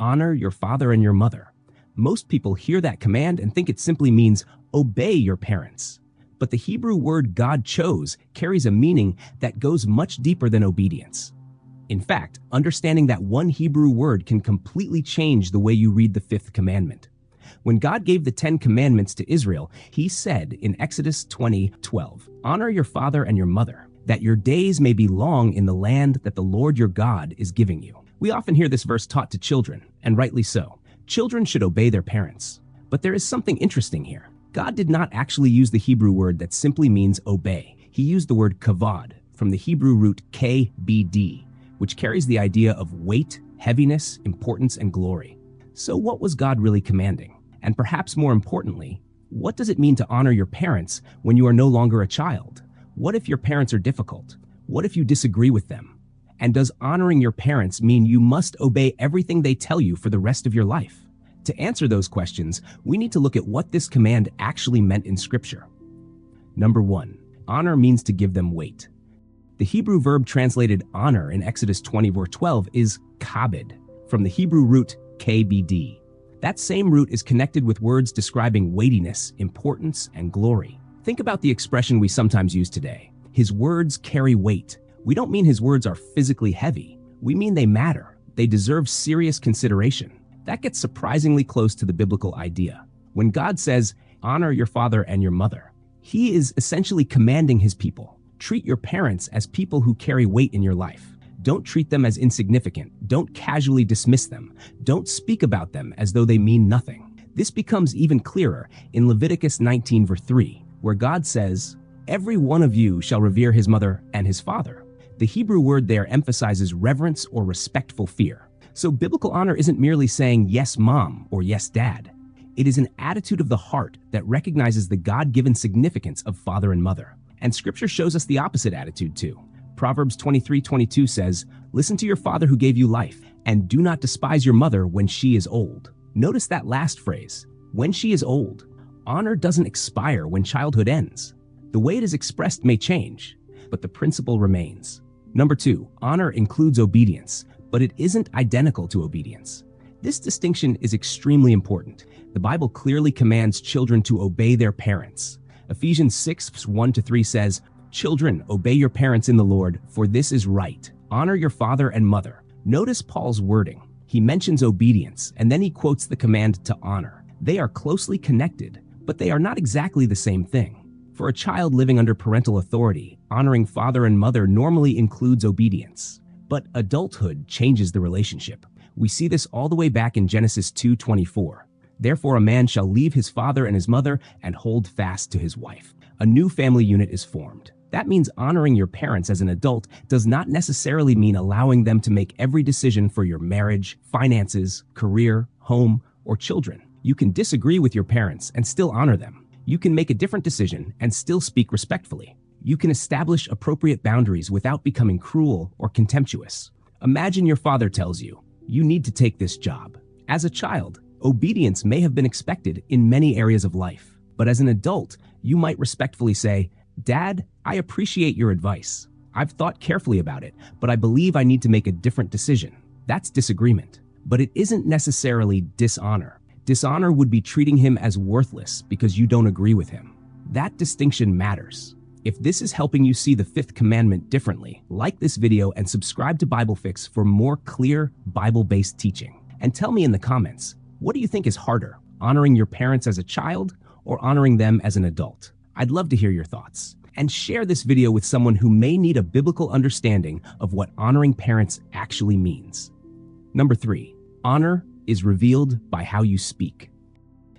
honor your father and your mother. Most people hear that command and think it simply means obey your parents. But the Hebrew word God chose carries a meaning that goes much deeper than obedience. In fact, understanding that one Hebrew word can completely change the way you read the fifth commandment. When God gave the 10 commandments to Israel, he said in Exodus 20:12, "Honor your father and your mother, that your days may be long in the land that the Lord your God is giving you." We often hear this verse taught to children, and rightly so. Children should obey their parents. But there is something interesting here. God did not actually use the Hebrew word that simply means obey. He used the word kavod from the Hebrew root kbd, which carries the idea of weight, heaviness, importance, and glory. So what was God really commanding? And perhaps more importantly, what does it mean to honor your parents when you are no longer a child? What if your parents are difficult? What if you disagree with them? And does honoring your parents mean you must obey everything they tell you for the rest of your life? To answer those questions, we need to look at what this command actually meant in Scripture. Number 1, honor means to give them weight. The Hebrew verb translated honor in Exodus 20:12 is kabed, from the Hebrew root kbd. That same root is connected with words describing weightiness, importance, and glory. Think about the expression we sometimes use today. His words carry weight. We don't mean his words are physically heavy. We mean they matter. They deserve serious consideration. That gets surprisingly close to the biblical idea. When God says, honor your father and your mother, he is essentially commanding his people. Treat your parents as people who carry weight in your life. Don't treat them as insignificant. Don't casually dismiss them. Don't speak about them as though they mean nothing. This becomes even clearer in Leviticus 19:3, where God says, "Every one of you shall revere his mother and his father." The Hebrew word there emphasizes reverence or respectful fear. So biblical honor isn't merely saying yes, mom, or yes, dad. It is an attitude of the heart that recognizes the God-given significance of father and mother. And Scripture shows us the opposite attitude too. Proverbs 23:22 says, "Listen to your father who gave you life, and do not despise your mother when she is old." Notice that last phrase, when she is old. Honor doesn't expire when childhood ends. The way it is expressed may change, but the principle remains. Number 2, honor includes obedience, but it isn't identical to obedience. This distinction is extremely important. The Bible clearly commands children to obey their parents. Ephesians 6:1-3 says, "Children, obey your parents in the Lord, for this is right. Honor your father and mother." Notice Paul's wording. He mentions obedience, and then he quotes the command to honor. They are closely connected, but they are not exactly the same thing. For a child living under parental authority, honoring father and mother normally includes obedience. But adulthood changes the relationship. We see this all the way back in Genesis 2:24. "Therefore a man shall leave his father and his mother and hold fast to his wife." A new family unit is formed. That means honoring your parents as an adult does not necessarily mean allowing them to make every decision for your marriage, finances, career, home, or children. You can disagree with your parents and still honor them. You can make a different decision and still speak respectfully. You can establish appropriate boundaries without becoming cruel or contemptuous. Imagine your father tells you, "You need to take this job." As a child, obedience may have been expected in many areas of life. But as an adult, you might respectfully say, "Dad, I appreciate your advice. I've thought carefully about it, but I believe I need to make a different decision." That's disagreement. But it isn't necessarily dishonor. Dishonor would be treating him as worthless because you don't agree with him. That distinction matters. If this is helping you see the fifth commandment differently, like this video and subscribe to BibleFix for more clear, Bible-based teaching. And tell me in the comments, what do you think is harder, honoring your parents as a child or honoring them as an adult? I'd love to hear your thoughts. And share this video with someone who may need a biblical understanding of what honoring parents actually means. Number 3, honor is revealed by how you speak.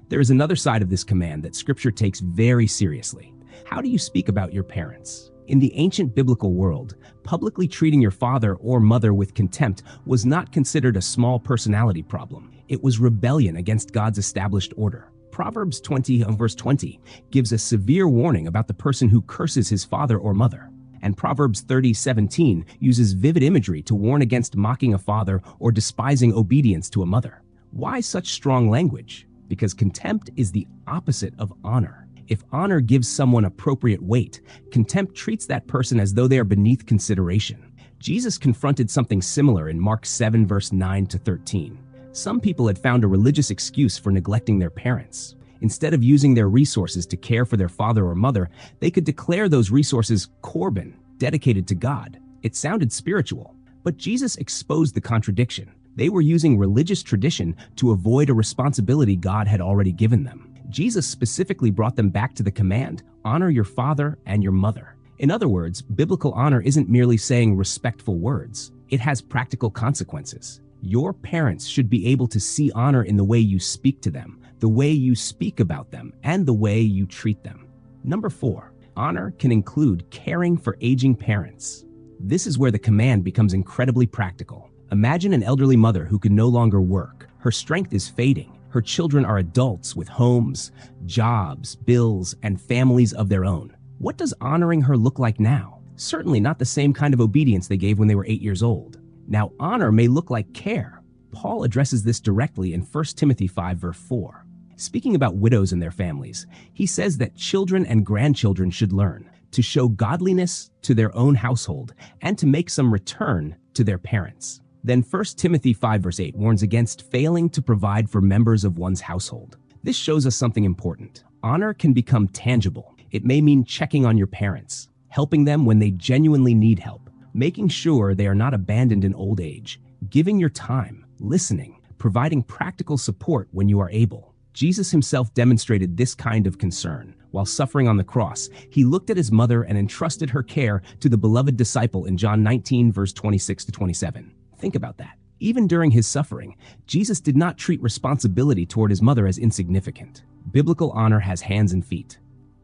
There is another side of this command that Scripture takes very seriously. How do you speak about your parents? In the ancient biblical world, publicly treating your father or mother with contempt was not considered a small personality problem. It was rebellion against God's established order. Proverbs 20:20 gives a severe warning about the person who curses his father or mother. And Proverbs 30:17 uses vivid imagery to warn against mocking a father or despising obedience to a mother. Why such strong language? Because contempt is the opposite of honor. If honor gives someone appropriate weight, contempt treats that person as though they are beneath consideration. Jesus confronted something similar in Mark 7:9-13. Some people had found a religious excuse for neglecting their parents. Instead of using their resources to care for their father or mother, they could declare those resources Korban, dedicated to God. It sounded spiritual, but Jesus exposed the contradiction. They were using religious tradition to avoid a responsibility God had already given them. Jesus specifically brought them back to the command, honor your father and your mother. In other words, biblical honor isn't merely saying respectful words. It has practical consequences. Your parents should be able to see honor in the way you speak to them, the way you speak about them, and the way you treat them. Number 4, honor can include caring for aging parents. This is where the command becomes incredibly practical. Imagine an elderly mother who can no longer work. Her strength is fading. Her children are adults with homes, jobs, bills, and families of their own. What does honoring her look like now? Certainly not the same kind of obedience they gave when they were 8 years old. Now, honor may look like care. Paul addresses this directly in 1 Timothy 5, verse 4. Speaking about widows and their families, he says that children and grandchildren should learn to show godliness to their own household and to make some return to their parents. Then 1 Timothy 5, verse 8 warns against failing to provide for members of one's household. This shows us something important. Honor can become tangible. It may mean checking on your parents, helping them when they genuinely need help, making sure they are not abandoned in old age, giving your time, listening, providing practical support when you are able. Jesus himself demonstrated this kind of concern. While suffering on the cross, he looked at his mother and entrusted her care to the beloved disciple in John 19, verse 26 to 27. Think about that. Even during his suffering, Jesus did not treat responsibility toward his mother as insignificant. Biblical honor has hands and feet.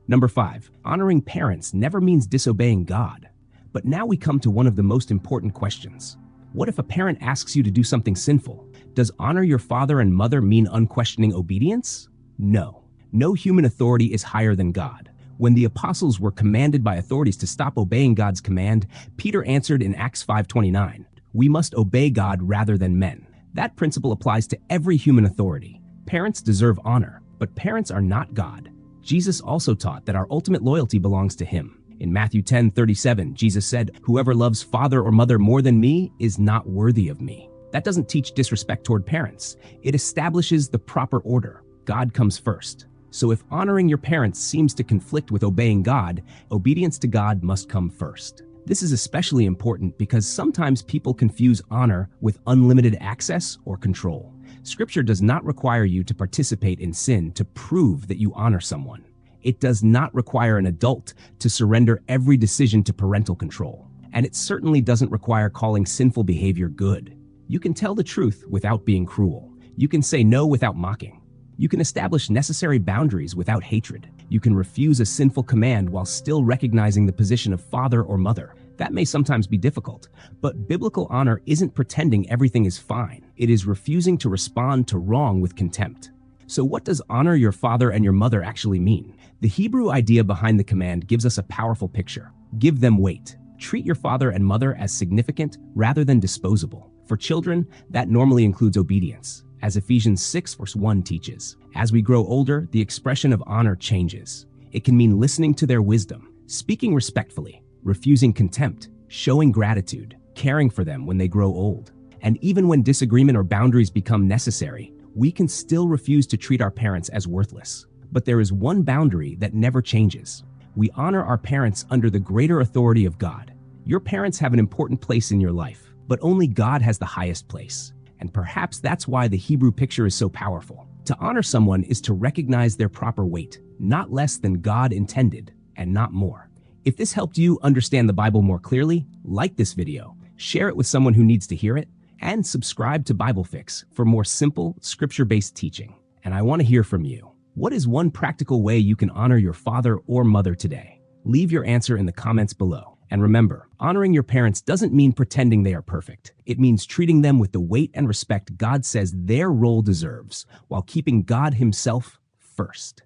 Number 5, honoring parents never means disobeying God. But now we come to one of the most important questions. What if a parent asks you to do something sinful? Does honor your father and mother mean unquestioning obedience? No. No human authority is higher than God. When the apostles were commanded by authorities to stop obeying God's command, Peter answered in Acts 5:29, "We must obey God rather than men." That principle applies to every human authority. Parents deserve honor, but parents are not God. Jesus also taught that our ultimate loyalty belongs to him. In Matthew 10:37, Jesus said, "Whoever loves father or mother more than me is not worthy of me." That doesn't teach disrespect toward parents. It establishes the proper order. God comes first. So if honoring your parents seems to conflict with obeying God, obedience to God must come first. This is especially important because sometimes people confuse honor with unlimited access or control. Scripture does not require you to participate in sin to prove that you honor someone. It does not require an adult to surrender every decision to parental control. And it certainly doesn't require calling sinful behavior good. You can tell the truth without being cruel. You can say no without mocking. You can establish necessary boundaries without hatred. You can refuse a sinful command while still recognizing the position of father or mother. That may sometimes be difficult, but biblical honor isn't pretending everything is fine. It is refusing to respond to wrong with contempt. So what does honor your father and your mother actually mean? The Hebrew idea behind the command gives us a powerful picture. Give them weight. Treat your father and mother as significant rather than disposable. For children, that normally includes obedience. As Ephesians 6, verse 1 teaches, as we grow older, the expression of honor changes. It can mean listening to their wisdom, speaking respectfully, refusing contempt, showing gratitude, caring for them when they grow old. And even when disagreement or boundaries become necessary, we can still refuse to treat our parents as worthless. But there is one boundary that never changes. We honor our parents under the greater authority of God. Your parents have an important place in your life, but only God has the highest place. And perhaps that's why the Hebrew picture is so powerful. To honor someone is to recognize their proper weight, not less than God intended, and not more. If this helped you understand the Bible more clearly, like this video, share it with someone who needs to hear it, and subscribe to BibleFix for more simple, scripture-based teaching. And I want to hear from you. What is one practical way you can honor your father or mother today? Leave your answer in the comments below. And remember, honoring your parents doesn't mean pretending they are perfect. It means treating them with the weight and respect God says their role deserves, while keeping God himself first.